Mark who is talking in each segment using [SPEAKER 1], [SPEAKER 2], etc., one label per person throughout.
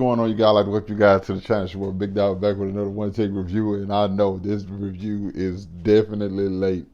[SPEAKER 1] Going on, you guys? Like to welcome you guys to the channel. It's your boy Big Dog back with another one take review, and I know this review is definitely late.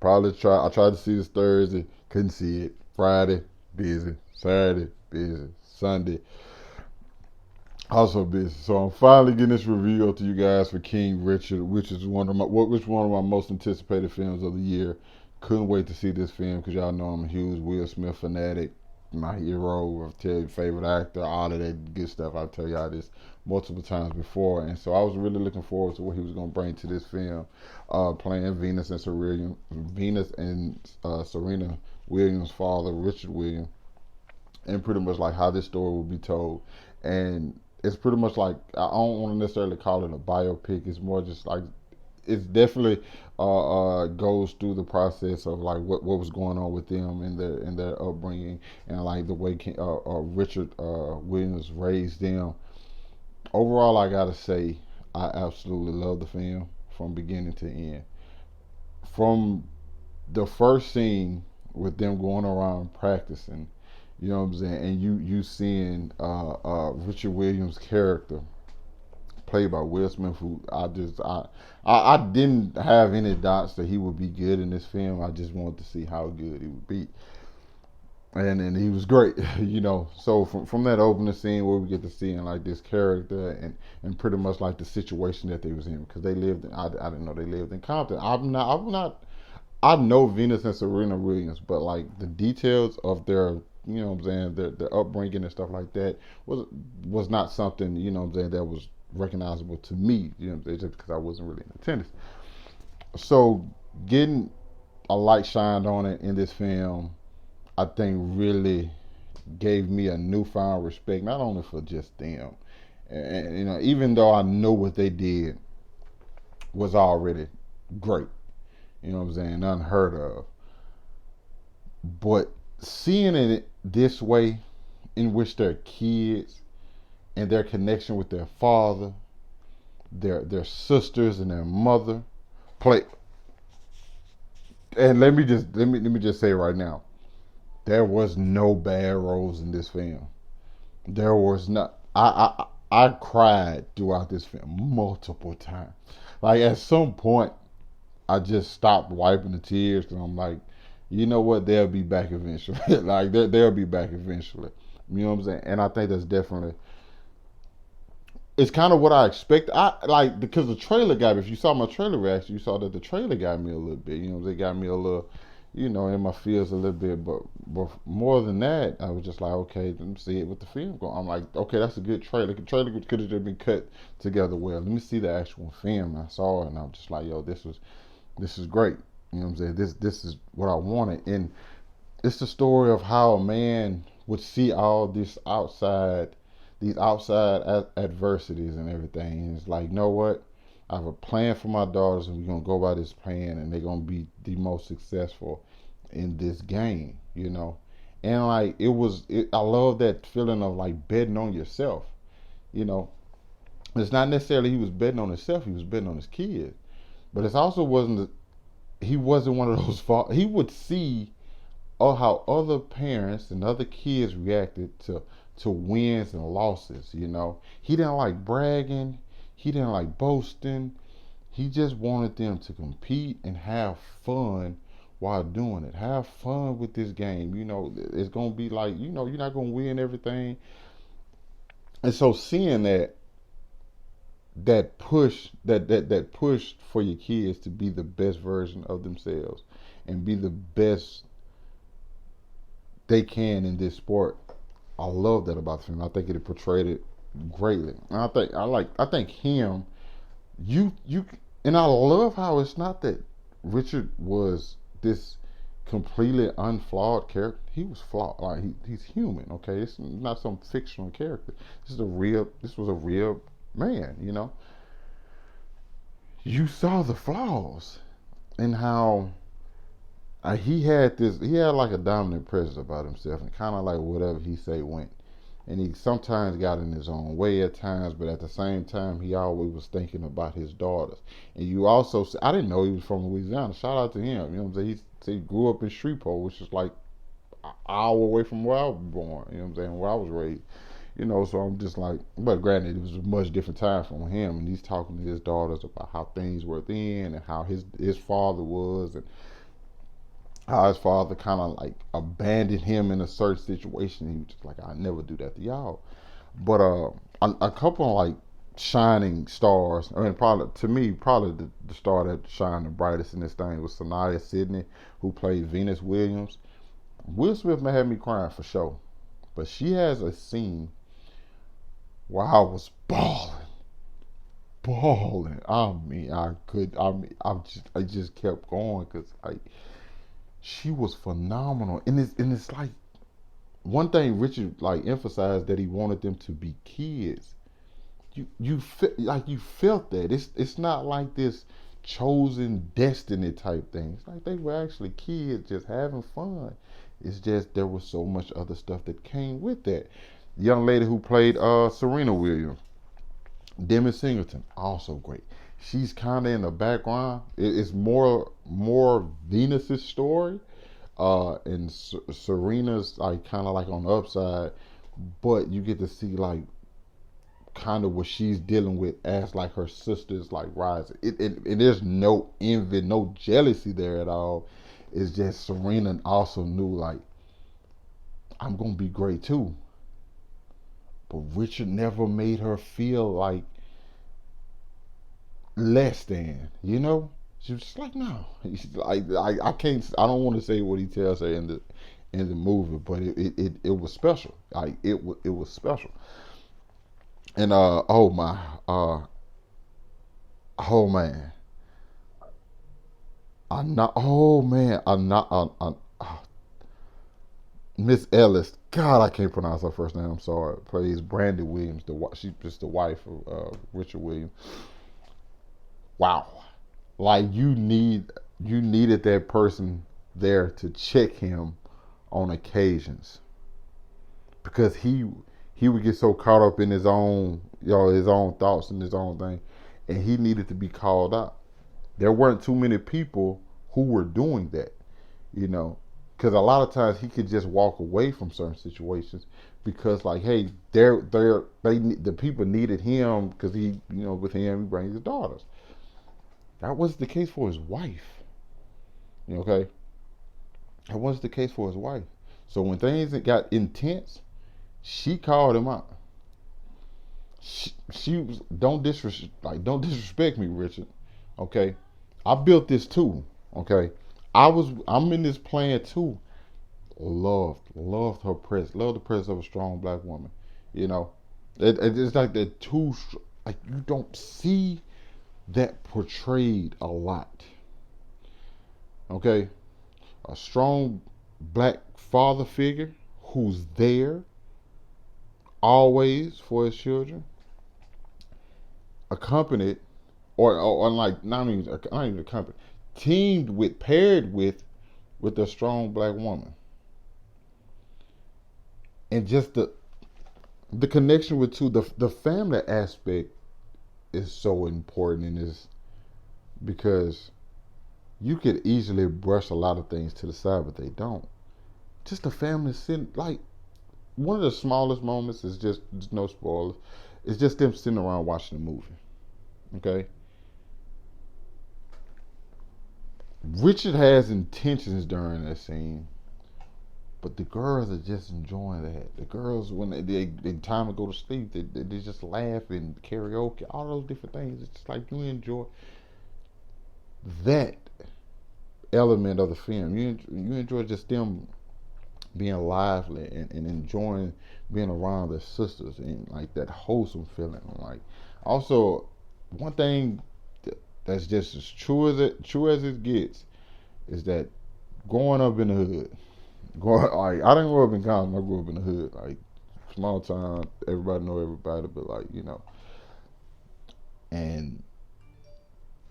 [SPEAKER 1] I tried to see this Thursday, couldn't see it. Friday, busy. Saturday, busy. Sunday, also busy. So I'm finally getting this review up to you guys for King Richard, which is one of my most anticipated films of the year. Couldn't wait to see this film because y'all know I'm a huge Will Smith fanatic. My hero, I'll tell you, favorite actor, all of that good stuff. I'll tell y'all this multiple times before, and so I was really looking forward to what he was going to bring to this film. Playing Venus and Serena Williams' father, Richard Williams, and pretty much like how this story will be told. And it's pretty much like, I don't want to necessarily call it a biopic. It's more just like, it's definitely goes through the process of like what was going on with them in their upbringing, and like the way Richard Williams raised them. Overall, I gotta say I absolutely love the film from beginning to end. From the first scene with them going around practicing, you know what I'm saying, and you seeing Richard Williams' character played by Will Smith, who I didn't have any doubts that he would be good in this film. I just wanted to see how good he would be, and he was great, you know. So from that opening scene where we get to seeing like this character and pretty much like the situation that they was in, because they lived in, I didn't know they lived in Compton. I know Venus and Serena Williams, but like the details of their, you know what I'm saying, their upbringing and stuff like that was not something, you know what I'm saying, that was recognizable to me, you know, just because I wasn't really in tennis. So getting a light shined on it in this film, I think really gave me a newfound respect, not only for just them, and you know, even though I know what they did was already great, you know what I'm saying, unheard of, but seeing it this way, in which their kids and their connection with their father, their sisters and their mother play. And let me just say right now, there was no bad roles in this film. There was not. I cried throughout this film multiple times. Like at some point, I just stopped wiping the tears because I'm like, you know what? They'll be back eventually. Like they'll be back eventually. You know what I'm saying? And I think that's definitely, it's kind of what I expect. I like, because the trailer got me. If you saw my trailer reaction, you saw that the trailer got me a little bit. You know, they got me a little, you know, in my feels a little bit. But more than that, I was just like, okay, let me see it with the film going. I'm like, okay, that's a good trailer. The trailer could have been cut together well. Let me see the actual film. And I saw it, and I'm just like, yo, this is great. You know what I'm saying? This is what I wanted. And it's the story of how a man would see all these outside adversities and everything. And it's like, you know what? I have a plan for my daughters, and we're gonna go by this plan, and they're gonna be the most successful in this game, you know. And like I love that feeling of like betting on yourself, you know. It's not necessarily he was betting on himself; he was betting on his kids. But it also wasn't. He wasn't one of those. He would see how other parents and other kids reacted to wins and losses. You know, he didn't like bragging. He didn't like boasting. He just wanted them to compete and have fun while doing it. Have fun with this game. You know, it's gonna be like, you know, you're not gonna win everything. And so seeing that push for your kids to be the best version of themselves and be the best they can in this sport. I love that about the film. I think it portrayed it greatly. And I think him, you and I love how it's not that Richard was this completely unflawed character. He was flawed. Like he's human, okay? It's not some fictional character. This was a real man, you know. You saw the flaws and how he had like a dominant presence about himself, and kind of like whatever he say went. And he sometimes got in his own way at times, but at the same time, he always was thinking about his daughters. And you also, I didn't know he was from Louisiana. Shout out to him. You know what I'm saying? He grew up in Shreveport, which is like an hour away from where I was born. You know what I'm saying? Where I was raised. So I'm just like, but granted, it was a much different time from him, and he's talking to his daughters about how things were then and how his father was, and how his father kind of like abandoned him in a certain situation. He was just like, I never do that to y'all. But a couple of like shining stars. I mean, probably to me, probably the star that shined the brightest in this thing was Sanaya Sidney, who played Venus Williams. Will Smith may have me crying for sure, but she has a scene where I was balling. I just kept going because she was phenomenal. And it's like one thing Richard like emphasized that he wanted them to be kids. You felt that it's not like this chosen destiny type thing. It's like they were actually kids just having fun. It's just there was so much other stuff that came with that. The young lady who played Serena Williams, Demi Singleton, also great. She's kind of in the background. It's more Venus's story, and Serena's like kind of like on the upside, but you get to see like kind of what she's dealing with as like her sisters like rising. And there's no envy, no jealousy there at all. It's just Serena also knew like I'm gonna be great too. But Richard never made her feel like less than, She was just like, no. I can't. I don't want to say what he tells her in the movie, but it was special. Like it was special. And oh my, oh man, I'm not. Oh man, I'm not. Miss Ellis. God, I can't pronounce her first name. I'm sorry. Plays Brandi Williams. She's just the wife of Richard Williams. Wow, like you needed that person there to check him on occasions because he would get so caught up in his own his own thoughts and his own thing, and he needed to be called out. There weren't too many people who were doing that, because a lot of times he could just walk away from certain situations because like, hey, the people needed him because he, with him he brings his daughters. That was the case for his wife. Okay, that was the case for his wife. So when things got intense, she called him out. She was don't disrespect me, Richard. Okay, I built this too. Okay, I'm in this plan too. Loved her presence. Loved the presence of a strong black woman. It's like the two. Like you don't see that portrayed a lot. Okay, a strong black father figure who's there always for his children, accompanied, or like not even accompanied, paired with a strong black woman, and just the connection with the family aspect is so important in this because you could easily brush a lot of things to the side, but they don't. Just the family sitting like one of the smallest moments is just no spoilers. It's just them sitting around watching the movie. Okay. Richard has intentions during that scene, but the girls are just enjoying that. The girls, when they time to go to sleep, they just laugh and karaoke, all those different things. It's just like you enjoy that element of the film. You enjoy just them being lively and enjoying being around their sisters and like that wholesome feeling. Like also one thing that's just as true as it gets is that growing up in the hood, like I didn't grow up in Compton, I grew up in the hood, like small town, everybody know everybody, but like and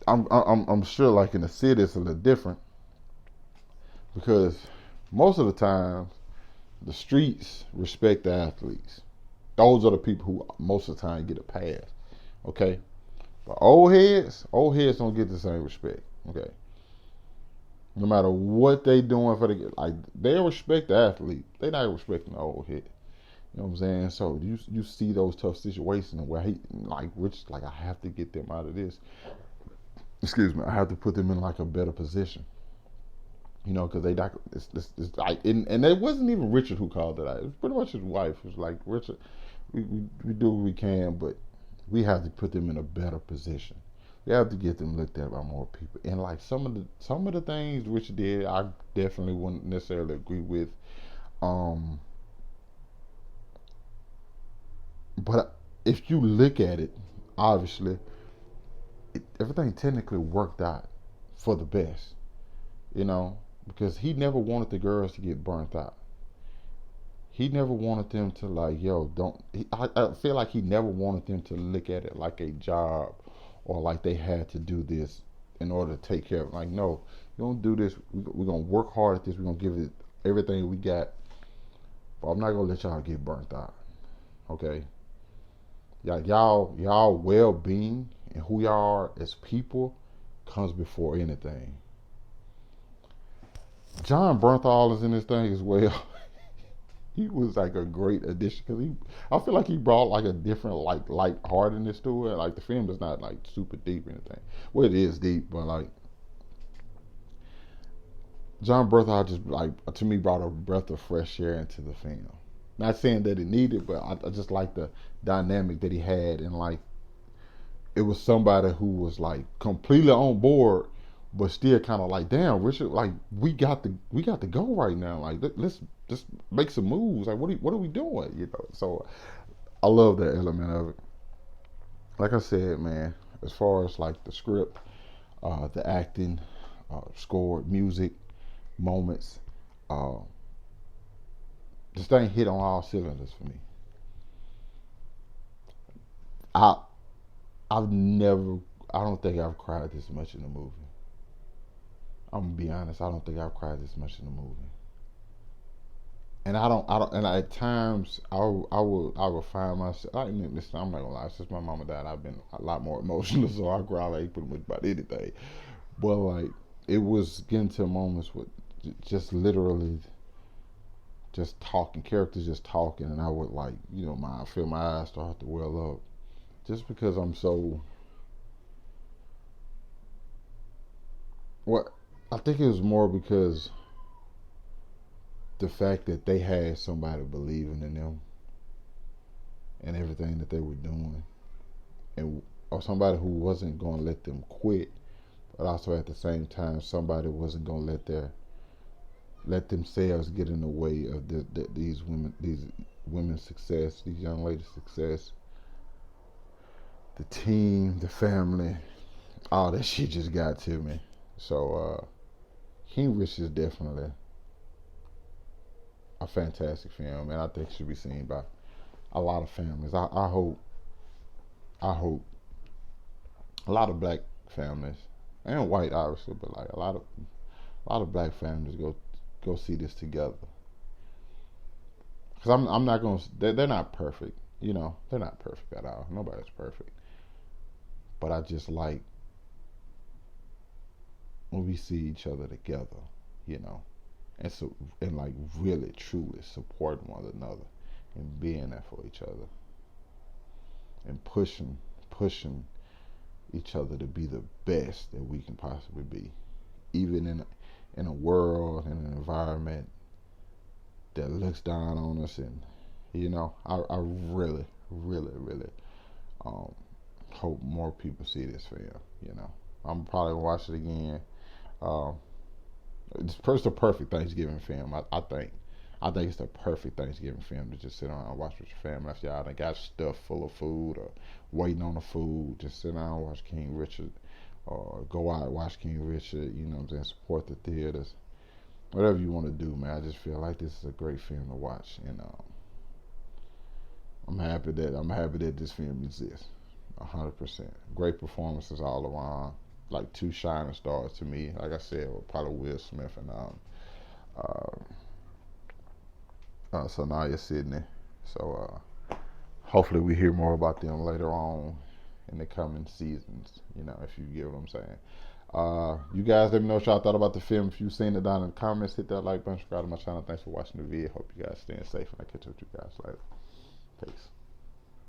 [SPEAKER 1] I'm sure like in the city it's a little different because most of the time the streets respect the athletes. Those are the people who most of the time get a pass. Okay, but old heads don't get the same respect. Okay, no matter what they doing for the like, they respect the athlete. They not respecting the old head. You know what I'm saying? So you see those tough situations where he like Rich like I have to get them out of this. Excuse me, I have to put them in like a better position. You know, because they like it's like and it wasn't even Richard who called it out. It was pretty much his wife. It was like Richard, we do what we can, but we have to put them in a better position. We have to get them looked at by more people. And like some of the things Richard did, I definitely wouldn't necessarily agree with. Um, but if you look at it, obviously, everything technically worked out for the best. You know, because he never wanted the girls to get burnt out. He never wanted them to like, yo, don't. I feel like he never wanted them to look at it like a job or like they had to do this in order to take care of it. Like, no, you don't do this. We're gonna work hard at this. We're gonna give it everything we got. But I'm not gonna let y'all get burnt out. Okay, y'all well being and who y'all are as people comes before anything. John Bernthal is in this thing as well. He was like a great addition because I feel like he brought like a different like lightheartedness to it. Like the film is not like super deep or anything. Well, it is deep, but like John Bernthal just like to me brought a breath of fresh air into the film. Not saying that it needed, but I just like the dynamic that he had, and like it was somebody who was like completely on board, but still kind of like, damn, Richard, like we got to go right now. Like let's just make some moves. Like what are we doing? You know. So I love that element of it. Like I said, man, as far as like the script, the acting, score, music, moments, uh, this thing hit on all cylinders for me. I I've never, I don't think I've cried this much in a movie. I'm gonna be honest. I don't think I've cried this much in a movie. And and at times I will find myself. Listen, I'm not gonna lie. Since my mama died, I've been a lot more emotional, so I cry like pretty much about anything. But like, it was getting to moments with just literally just talking, characters just talking, and I would like, I feel my eyes start to well up, just because I'm so. What I think it was more because the fact that they had somebody believing in them and everything that they were doing, and or somebody who wasn't going to let them quit, but also at the same time somebody wasn't going to let themselves get in the way of these women's success, these young ladies' success, the team, the family, all that shit just got to me. So King Rich is definitely a fantastic film, and I think it should be seen by a lot of families. I hope a lot of black families and white obviously, but like a lot of black families go see this together. Because I'm not gonna. They're not perfect. They're not perfect at all. Nobody's perfect. But I just like when we see each other together. You know, and like really truly supporting one another and being there for each other and pushing each other to be the best that we can possibly be, even in a world, in an environment that looks down on us. And I really really um, hope more people see this film. I'm probably gonna watch it again. um, it's the perfect Thanksgiving film. I think it's the perfect Thanksgiving film to just sit down and watch with your family after y'all done got stuff full of food or waiting on the food. Just sit down and watch King Richard, or go out and watch King Richard. You know what I'm saying? Support the theaters. Whatever you want to do, man. I just feel like this is a great film to watch, and I'm happy that this film exists. 100%. Great performances all around. Like two shining stars to me. Like I said, probably Will Smith and uh, Sanaya Sidney. So hopefully we hear more about them later on in the coming seasons. If you get what I'm saying. You guys let me know what y'all thought about the film. If you've seen it down in the comments, hit that like button, subscribe to my channel. Thanks for watching the video. Hope you guys staying safe, and I'll catch up with you guys later. Peace.